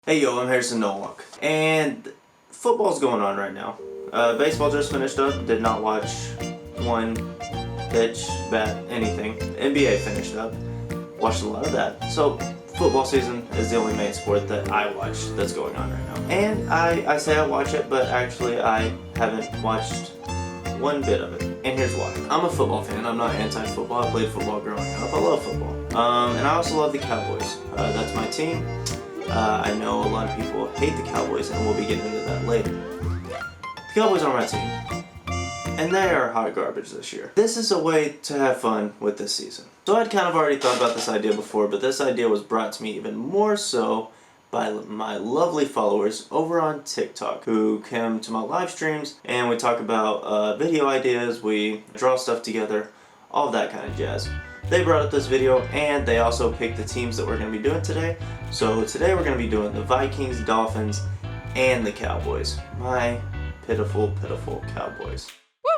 Hey yo, I'm Harrison Nowak, and football's going on right now. Baseball just finished up, did not watch one pitch, bat, anything. NBA finished up, watched a lot of that. So football season is the only main sport that I watch that's going on right now. And I say I watch it, but actually I haven't watched one bit of it. And here's why. I'm a football fan, I'm not anti-football, I played football growing up, I love football. And I also love the Cowboys, that's my team. I know a lot of people hate the Cowboys, and we'll be getting into that later. The Cowboys are my team, and they are hot garbage this year. This is a way to have fun with this season. So I'd kind of already thought about this idea before, but this idea was brought to me even more so by my lovely followers over on TikTok who come to my live streams, and we talk about video ideas, we draw stuff together, all of that kind of jazz. They brought up this video, and they also picked the teams that we're going to be doing today. So today we're going to be doing the Vikings, Dolphins, and the Cowboys. My pitiful, pitiful Cowboys. Woo!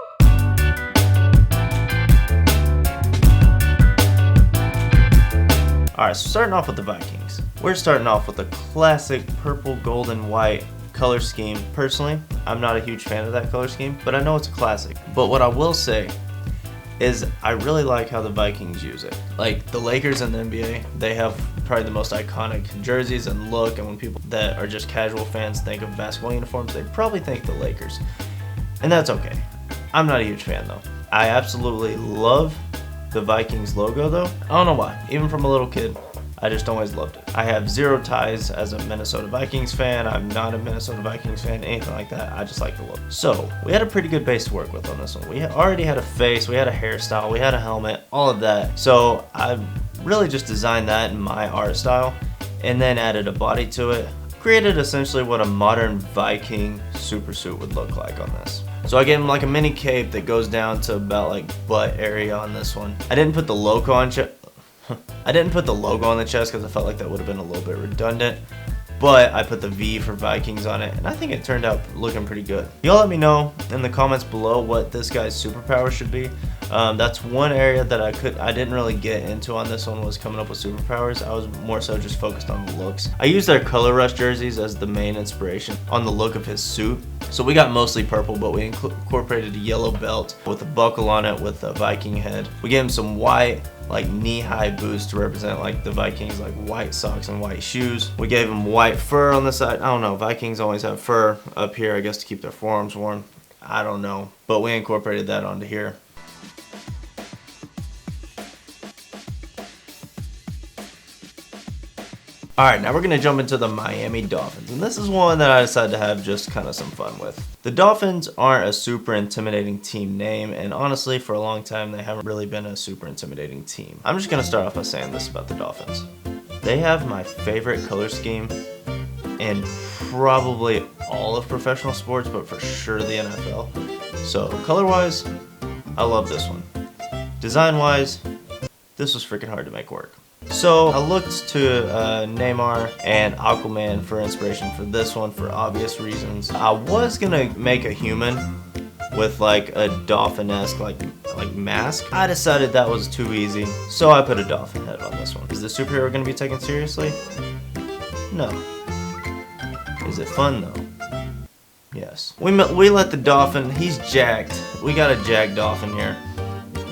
Alright, so starting off with the Vikings. We're starting off with a classic purple, gold, and white color scheme. Personally, I'm not a huge fan of that color scheme, but I know it's a classic. But what I will say is I really like how the Vikings use it. Like the Lakers in the NBA, they have probably the most iconic jerseys and look, and when people that are just casual fans think of basketball uniforms, they probably think the Lakers. And that's okay. I'm not a huge fan though. I absolutely love the Vikings logo though. I don't know why. Even from a little kid, I just always loved it. I have zero ties as a Minnesota Vikings fan. I'm not a Minnesota Vikings fan, anything like that. I just like the look. So, we had a pretty good base to work with on this one. We already had a face, we had a hairstyle, we had a helmet, all of that. So, I really just designed that in my art style and then added a body to it. Created essentially what a modern Viking super suit would look like on this. So I gave him like a mini cape that goes down to about like butt area on this one. I didn't put the logo on the chest because I felt like that would have been a little bit redundant, but I put the V for Vikings on it, and I think it turned out looking pretty good. Y'all let me know in the comments below what this guy's superpower should be. That's one area that I didn't really get into on this one, was coming up with superpowers. I was more so just focused on the looks. I used their Color Rush jerseys as the main inspiration on the look of his suit. So we got mostly purple, but we incorporated a yellow belt with a buckle on it with a Viking head. We gave him some white, like knee-high boots to represent like the Vikings, like white socks and white shoes. We gave him white fur on the side. I don't know, Vikings always have fur up here, I guess, to keep their forearms warm. I don't know, but we incorporated that onto here. Alright, now we're going to jump into the Miami Dolphins, and this is one that I decided to have just kind of some fun with. The Dolphins aren't a super intimidating team name, and honestly, for a long time, they haven't really been a super intimidating team. I'm just going to start off by saying this about the Dolphins. They have my favorite color scheme in probably all of professional sports, but for sure the NFL. So, color-wise, I love this one. Design-wise, this was freaking hard to make work. So I looked to Neymar and Aquaman for inspiration for this one for obvious reasons. I was gonna make a human with like a dolphin-esque like mask. I decided that was too easy, so I put a dolphin head on this one. Is the superhero gonna be taken seriously? No. Is it fun though? Yes. We let the dolphin, he's jacked. We got a jacked dolphin here.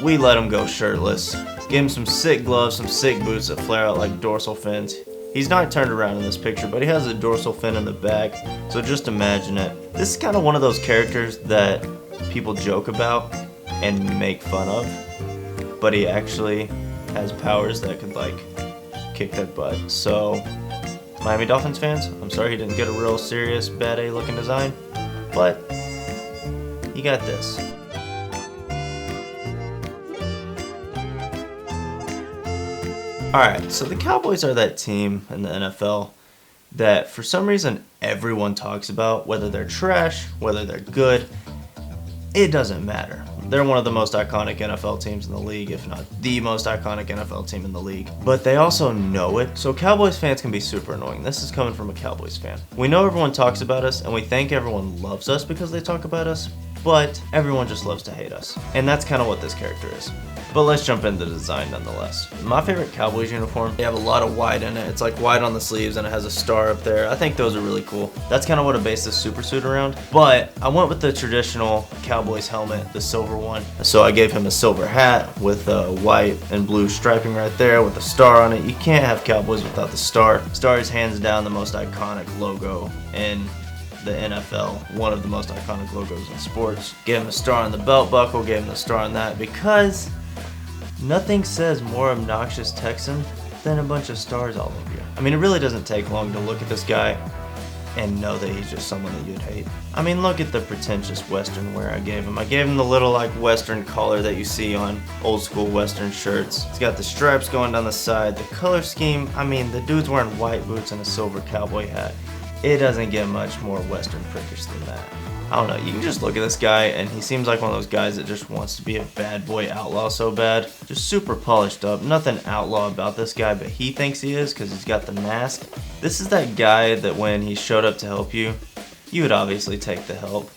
We let him go shirtless. Give him some sick gloves, some sick boots that flare out like dorsal fins. He's not turned around in this picture, but he has a dorsal fin in the back, so just imagine it. This is kind of one of those characters that people joke about and make fun of, but he actually has powers that could like kick their butt. So, Miami Dolphins fans, I'm sorry he didn't get a real serious bad A looking design, but you got this. Alright, so the Cowboys are that team in the NFL that for some reason everyone talks about, whether they're trash, whether they're good, it doesn't matter. They're one of the most iconic NFL teams in the league, if not the most iconic NFL team in the league. But they also know it, so Cowboys fans can be super annoying. This is coming from a Cowboys fan. We know everyone talks about us, and we think everyone loves us because they talk about us, but everyone just loves to hate us. And that's kind of what this character is. But let's jump into the design nonetheless. My favorite Cowboys uniform, they have a lot of white in it. It's like white on the sleeves and it has a star up there. I think those are really cool. That's kind of what I based this super suit around. But I went with the traditional Cowboys helmet, the silver one. So I gave him a silver hat with white and blue striping right there with a star on it. You can't have Cowboys without the star. Star is hands down the most iconic logo in the NFL, one of the most iconic logos in sports. Gave him a star on the belt buckle, gave him the star on that because nothing says more obnoxious Texan than a bunch of stars all over you. I mean, it really doesn't take long to look at this guy and know that he's just someone that you'd hate. I mean, look at the pretentious Western wear I gave him. I gave him the little like Western collar that you see on old school Western shirts. It's got the stripes going down the side. The color scheme, I mean, the dude's wearing white boots and a silver cowboy hat. It doesn't get much more Western prickish than that. I don't know, you can just look at this guy and he seems like one of those guys that just wants to be a bad boy outlaw so bad. Just super polished up, nothing outlaw about this guy, but he thinks he is because he's got the mask. This is that guy that when he showed up to help you, you would obviously take the help.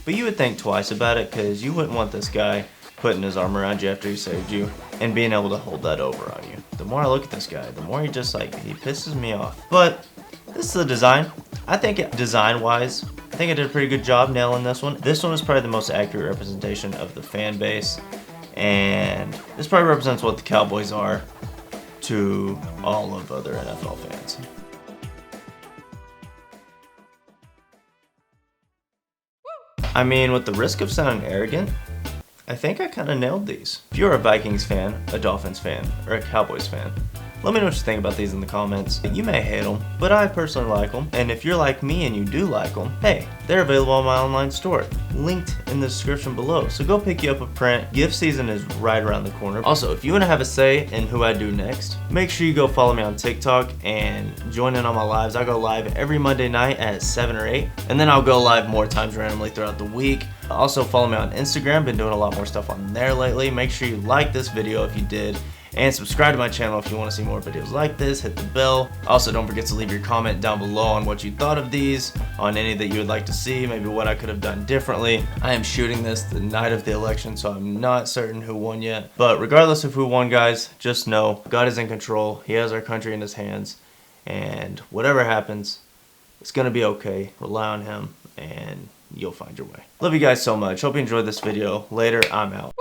But you would think twice about it because you wouldn't want this guy putting his arm around you after he saved you and being able to hold that over on you. The more I look at this guy, the more he just like, he pisses me off. But this is the design. I think design-wise, I think I did a pretty good job nailing this one. This one is probably the most accurate representation of the fan base, and this probably represents what the Cowboys are to all of other NFL fans. I mean, with the risk of sounding arrogant, I think I kind of nailed these. If you're a Vikings fan, a Dolphins fan, or a Cowboys fan, let me know what you think about these in the comments. You may hate them, but I personally like them. And if you're like me and you do like them, hey, they're available on my online store, linked in the description below. So go pick you up a print. Gift season is right around the corner. Also, if you want to have a say in who I do next, make sure you go follow me on TikTok and join in on my lives. I go live every Monday night at 7 or 8, and then I'll go live more times randomly throughout the week. Also follow me on Instagram, been doing a lot more stuff on there lately. Make sure you like this video if you did, and subscribe to my channel if you want to see more videos like this. Hit the bell. Also, don't forget to leave your comment down below on what you thought of these, on any that you would like to see, maybe what I could have done differently. I am shooting this the night of the election, so I'm not certain who won yet. But regardless of who won, guys, just know God is in control. He has our country in his hands, and whatever happens, it's going to be okay. Rely on him, and you'll find your way. Love you guys so much. Hope you enjoyed this video. Later, I'm out.